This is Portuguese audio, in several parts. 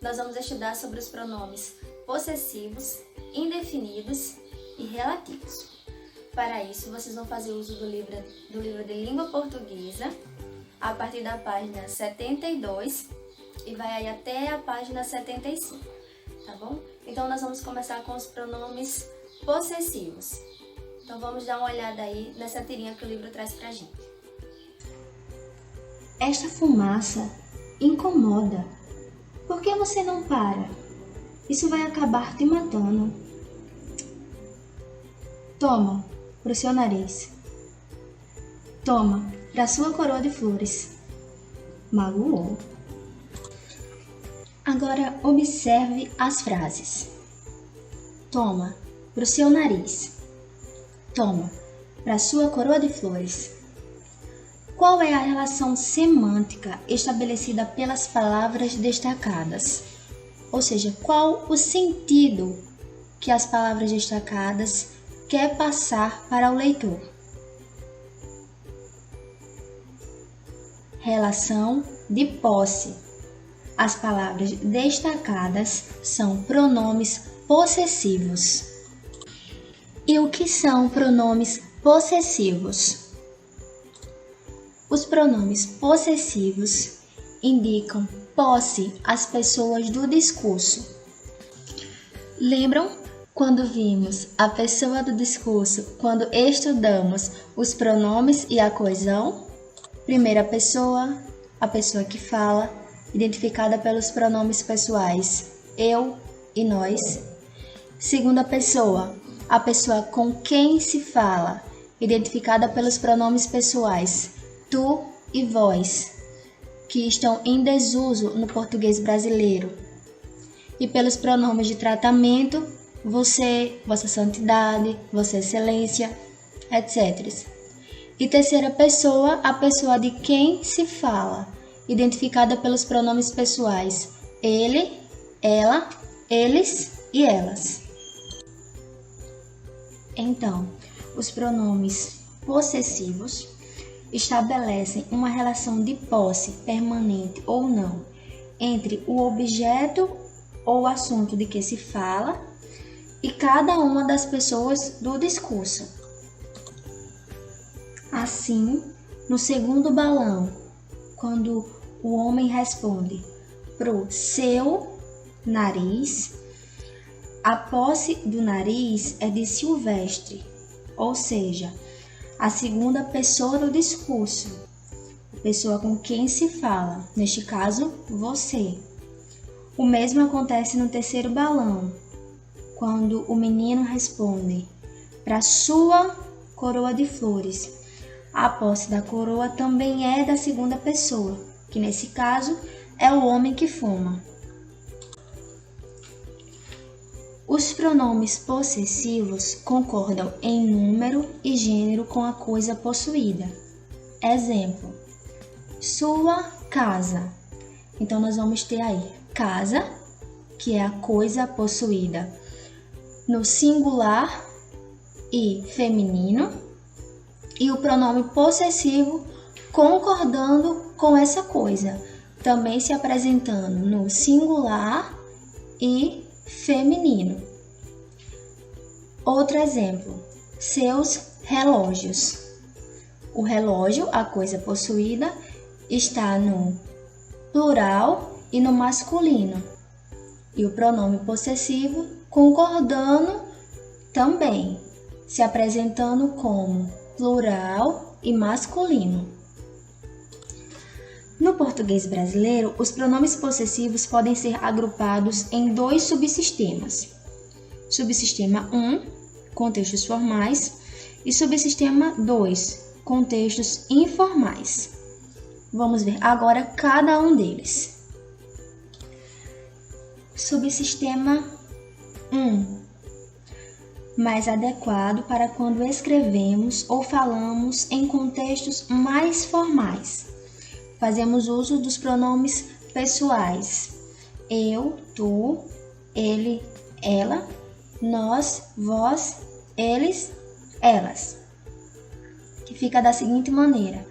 nós vamos estudar sobre os pronomes possessivos, indefinidos e relativos. Para isso, vocês vão fazer uso do livro de língua portuguesa, a partir da página 72 e vai aí até a página 75, tá bom? Então, nós vamos começar com os pronomes possessivos. Então, vamos dar uma olhada aí nessa tirinha que o livro traz pra gente. Esta fumaça incomoda. Por que você não para? Isso vai acabar te matando. Toma, pro seu nariz. Toma, pra sua coroa de flores. Magoou. Agora observe as frases. Toma, pro seu nariz. Toma, pra sua coroa de flores. Qual é a relação semântica estabelecida pelas palavras destacadas? Ou seja, qual o sentido que as palavras destacadas quer passar para o leitor? Relação de posse. As palavras destacadas são pronomes possessivos. E o que são pronomes possessivos? Os pronomes possessivos indicam posse às pessoas do discurso. Lembram quando vimos a pessoa do discurso quando estudamos os pronomes e a coesão? Primeira pessoa, a pessoa que fala, identificada pelos pronomes pessoais eu e nós. Segunda pessoa, a pessoa com quem se fala, identificada pelos pronomes pessoais tu e vós, que estão em desuso no português brasileiro. E pelos pronomes de tratamento, você, vossa santidade, vossa excelência, etc. E terceira pessoa, a pessoa de quem se fala, identificada pelos pronomes pessoais ele, ela, eles e elas. Então, os pronomes possessivos estabelecem uma relação de posse permanente ou não entre o objeto ou assunto de que se fala e cada uma das pessoas do discurso. Assim, no segundo balão, quando o homem responde pro seu nariz, a posse do nariz é de Silvestre, ou seja, a segunda pessoa do discurso, a pessoa com quem se fala, neste caso, você. O mesmo acontece no terceiro balão, quando o menino responde para sua coroa de flores. A posse da coroa também é da segunda pessoa, que nesse caso é o homem que fuma. Os pronomes possessivos concordam em número e gênero com a coisa possuída. Exemplo, sua casa. Então, nós vamos ter aí casa, que é a coisa possuída, no singular e feminino, e o pronome possessivo concordando com essa coisa, também se apresentando no singular e feminino. Outro exemplo, seus relógios. O relógio, a coisa possuída, está no plural e no masculino. E o pronome possessivo concordando também, se apresentando como plural e masculino. No português brasileiro, os pronomes possessivos podem ser agrupados em dois subsistemas. Subsistema 1, contextos formais, e subsistema 2, contextos informais. Vamos ver agora cada um deles. Subsistema 1, mais adequado para quando escrevemos ou falamos em contextos mais formais. Fazemos uso dos pronomes pessoais eu, tu, ele, ela, nós, vós, eles, elas. Que fica da seguinte maneira: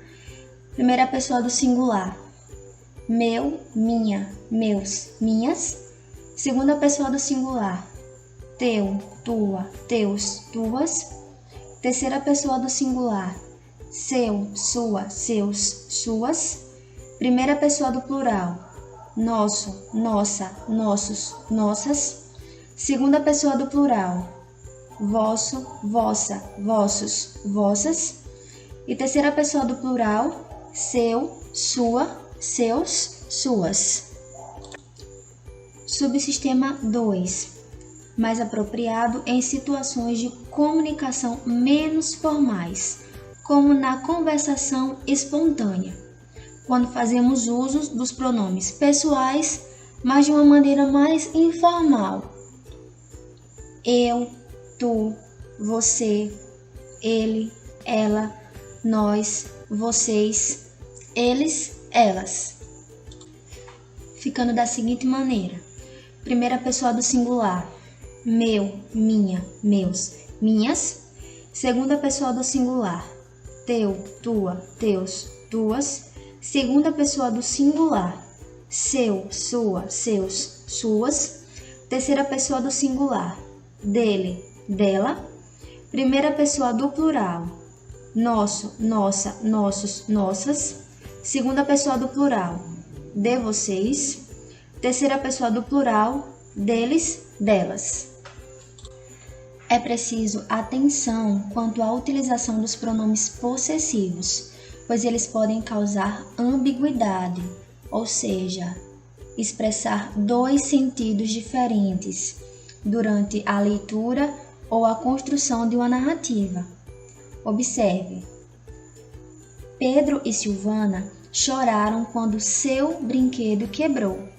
primeira pessoa do singular, meu, minha, meus, minhas. Segunda pessoa do singular, teu, tua, teus, tuas. Terceira pessoa do singular, seu, sua, seus, suas. Primeira pessoa do plural, nosso, nossa, nossos, nossas. Segunda pessoa do plural, vosso, vossa, vossos, vossas. E terceira pessoa do plural, seu, sua, seus, suas. Subsistema 2, mais apropriado em situações de comunicação menos formais, como na conversação espontânea, quando fazemos uso dos pronomes pessoais, mas de uma maneira mais informal. Eu, tu, você, ele, ela, nós, vocês, eles, elas. Ficando da seguinte maneira: primeira pessoa do singular, meu, minha, meus, minhas. Segunda pessoa do singular, teu, tua, teus, tuas. Segunda pessoa do singular, seu, sua, seus, suas. Terceira pessoa do singular, dele, dela. Primeira pessoa do plural, nosso, nossa, nossos, nossas. Segunda pessoa do plural, de vocês. Terceira pessoa do plural, deles, delas. É preciso atenção quanto à utilização dos pronomes possessivos, pois eles podem causar ambiguidade, ou seja, expressar dois sentidos diferentes durante a leitura ou a construção de uma narrativa. Observe: Pedro e Silvana choraram quando seu brinquedo quebrou.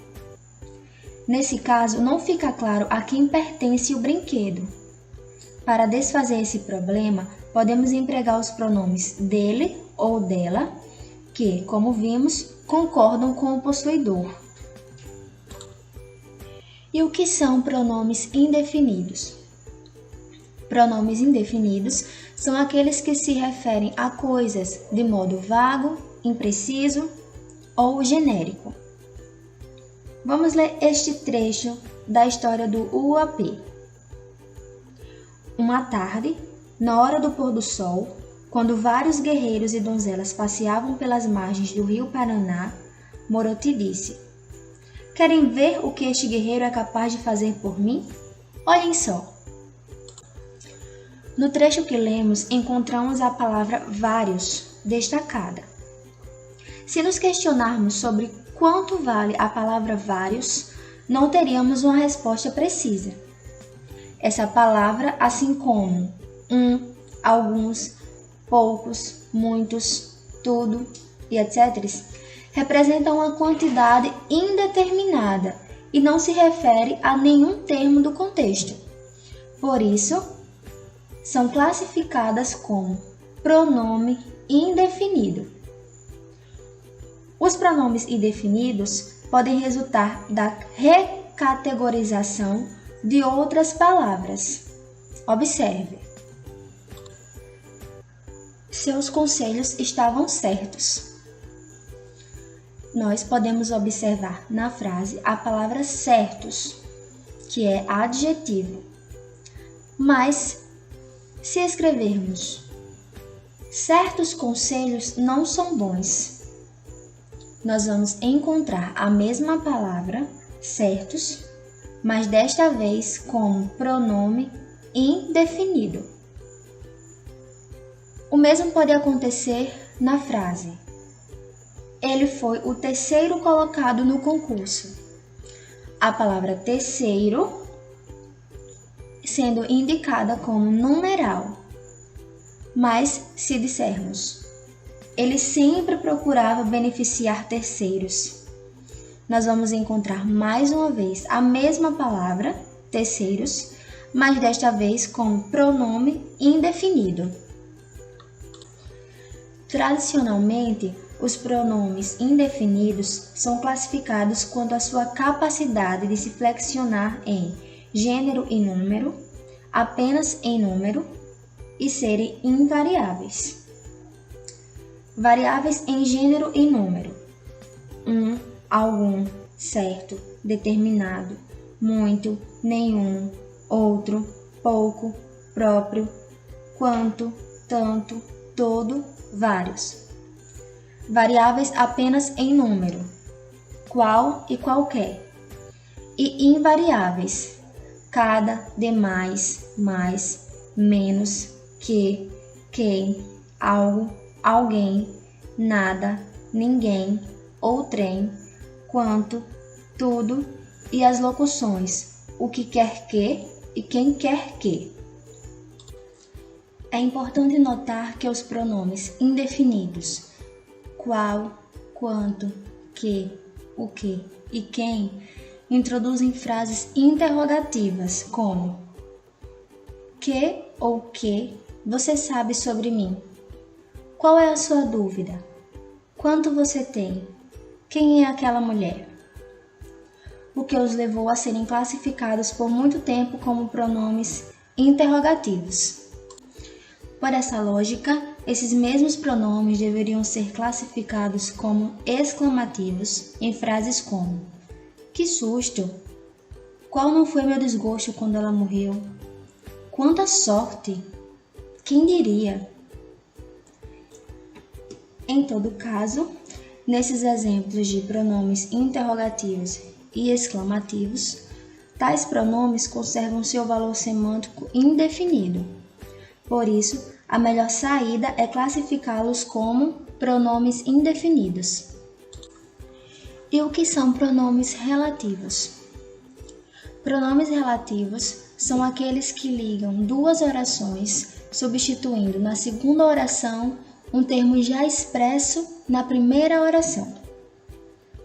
Nesse caso, não fica claro a quem pertence o brinquedo. Para desfazer esse problema, podemos empregar os pronomes dele ou dela, que, como vimos, concordam com o possuidor. E o que são pronomes indefinidos? Pronomes indefinidos são aqueles que se referem a coisas de modo vago, impreciso ou genérico. Vamos ler este trecho da história do UAP. Uma tarde, na hora do pôr do sol, quando vários guerreiros e donzelas passeavam pelas margens do rio Paraná, Moroti disse: "Querem ver o que este guerreiro é capaz de fazer por mim? Olhem só." No trecho que lemos, encontramos a palavra vários destacada. Se nos questionarmos sobre quanto vale a palavra vários, não teríamos uma resposta precisa. Essa palavra, assim como alguns, poucos, muitos, tudo e etc., representa uma quantidade indeterminada e não se refere a nenhum termo do contexto. Por isso, são classificadas como pronome indefinido. Os pronomes indefinidos podem resultar da recategorização de outras palavras. Observe: seus conselhos estavam certos. Nós podemos observar na frase a palavra certos, que é adjetivo. Mas, se escrevermos certos conselhos não são bons, nós vamos encontrar a mesma palavra, certos, mas desta vez como pronome indefinido. O mesmo pode acontecer na frase: ele foi o terceiro colocado no concurso. A palavra terceiro sendo indicada como numeral. Mas se dissermos: ele sempre procurava beneficiar terceiros, nós vamos encontrar mais uma vez a mesma palavra, terceiros, mas desta vez com pronome indefinido. Tradicionalmente, os pronomes indefinidos são classificados quanto à sua capacidade de se flexionar em gênero e número, apenas em número, e serem invariáveis. Variáveis em gênero e número: algum, certo, determinado, muito, nenhum, outro, pouco, próprio, quanto, tanto, todo, vários. Variáveis apenas em número, qual e qualquer. E invariáveis, cada, demais, mais, menos, que, quem, algo, alguém, nada, ninguém, outrem, quanto, tudo e as locuções, o que quer que e quem quer que. É importante notar que os pronomes indefinidos, qual, quanto, que, o que e quem, introduzem frases interrogativas como: que ou que você sabe sobre mim? Qual é a sua dúvida? Quanto você tem? Quem é aquela mulher? O que os levou a serem classificados por muito tempo como pronomes interrogativos. Por essa lógica, esses mesmos pronomes deveriam ser classificados como exclamativos em frases como: que susto! Qual não foi meu desgosto quando ela morreu? Quanta sorte! Quem diria? Em todo caso, nesses exemplos de pronomes interrogativos e exclamativos, tais pronomes conservam seu valor semântico indefinido. Por isso, a melhor saída é classificá-los como pronomes indefinidos. E o que são pronomes relativos? Pronomes relativos são aqueles que ligam duas orações, substituindo na segunda oração um termo já expresso na primeira oração.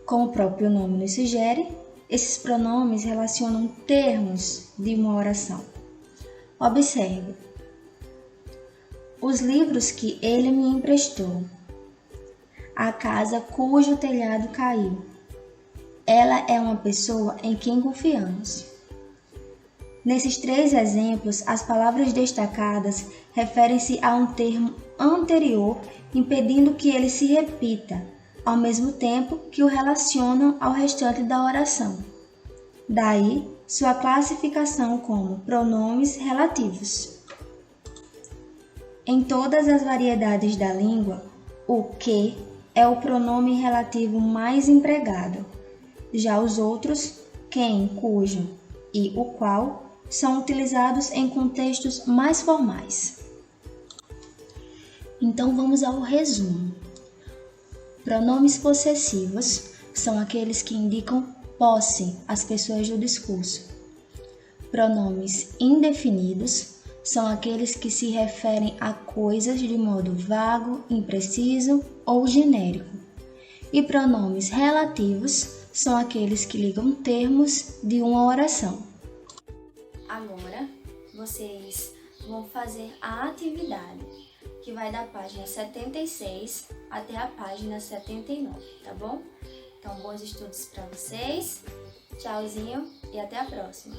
Como o próprio nome nos sugere, esses pronomes relacionam termos de uma oração. Observe: os livros que ele me emprestou, a casa cujo telhado caiu. Ela é uma pessoa em quem confiamos. Nesses três exemplos, as palavras destacadas referem-se a um termo anterior, impedindo que ele se repita, ao mesmo tempo que o relacionam ao restante da oração. Daí, sua classificação como pronomes relativos. Em todas as variedades da língua, o que é o pronome relativo mais empregado. Já os outros, quem, cujo e o qual, são utilizados em contextos mais formais. Então vamos ao resumo. Pronomes possessivos são aqueles que indicam posse às pessoas do discurso. Pronomes indefinidos são aqueles que se referem a coisas de modo vago, impreciso ou genérico. E pronomes relativos são aqueles que ligam termos de uma oração. Agora, vocês vão fazer a atividade, que vai da página 76 até a página 79, tá bom? Então, bons estudos para vocês, tchauzinho e até a próxima!